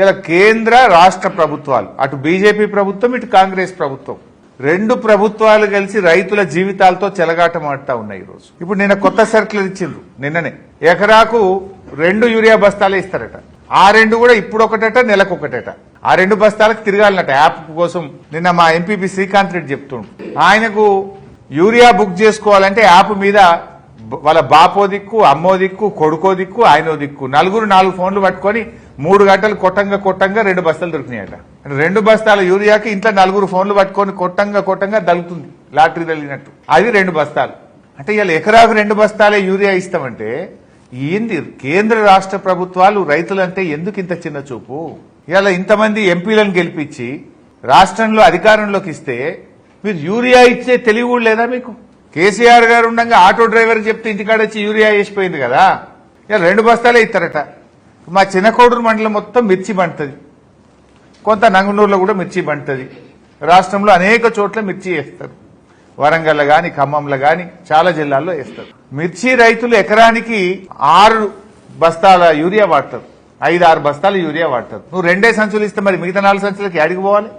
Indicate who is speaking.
Speaker 1: ఇలా కేంద్ర రాష్ట్ర ప్రభుత్వాలు, అటు బీజేపీ ప్రభుత్వం ఇటు కాంగ్రెస్ ప్రభుత్వం, రెండు ప్రభుత్వాలు కలిసి రైతుల జీవితాలతో చెలగాటమాడుతా ఉన్నాయి ఈరోజు. ఇప్పుడు నిన్న కొత్త సర్కులర్ ఇచ్చిండ్రు, నిన్ననే ఎకరాకు 2 యూరియా బస్తాలే ఇస్తారట. ఆ 2 కూడా ఇప్పుడు ఒకటట, నెలకు ఒకటట. ఆ 2 బస్తాలకు తిరగాలన్నట యాప్ కోసం. నిన్న మా ఎంపీపీ శ్రీకాంత్ రెడ్డి చెప్తుండు, ఆయనకు యూరియా బుక్ చేసుకోవాలంటే యాప్ మీద వాళ్ళ బాపో దిక్కు, అమ్మో దిక్కు, కొడుకో దిక్కు, ఆయనో దిక్కు, నలుగురు 4 ఫోన్లు పట్టుకొని 3 గంటలు కొట్టంగా 2 బస్తాలు దొరికినాయట. 2 బస్తాల యూరియాకి ఇంట్లో 4 ఫోన్లు పట్టుకొని కొట్టంగా దలుగుతుంది, లాటరీ తగిలినట్టు. అది 2 బస్తాలు అంటే ఇలా ఎకరాకు 2 బస్తాలే యూరియా ఇస్తామంటే ఏంది? కేంద్ర రాష్ట్ర ప్రభుత్వాలు రైతులంటే ఎందుకు ఇంత చిన్న చూపు? ఇలా ఇంతమంది ఎంపీలను గెలిపించి రాష్ట్రంలో అధికారంలోకి ఇస్తే మీరు యూరియా ఇచ్చే తెలివి కూడా లేదా మీకు? కేసీఆర్ గారు ఉండగా ఆటో డ్రైవర్ చెప్తే ఇంటికాడ వచ్చి యూరియా వేసిపోయింది కదా. ఇలా 2 బస్తాలే ఇస్తారట. మా చిన్నకోడూరు మండలం మొత్తం మిర్చి పండుతుంది, కొంత నంగనూరులో కూడా మిర్చి పండుతుంది. రాష్ట్రంలో అనేక చోట్ల మిర్చి వేస్తారు, వరంగల్ గాని, ఖమ్మంలో గాని చాలా జిల్లాల్లో వేస్తారు. మిర్చి రైతులు ఎకరానికి 6 బస్తాల యూరియా వాడతారు, 5-6 బస్తాల యూరియా వాడతారు. నువ్వు 2 సంచులు ఇస్తే మరి మిగతా 4 సంచులకి యాడికి పోవాలి?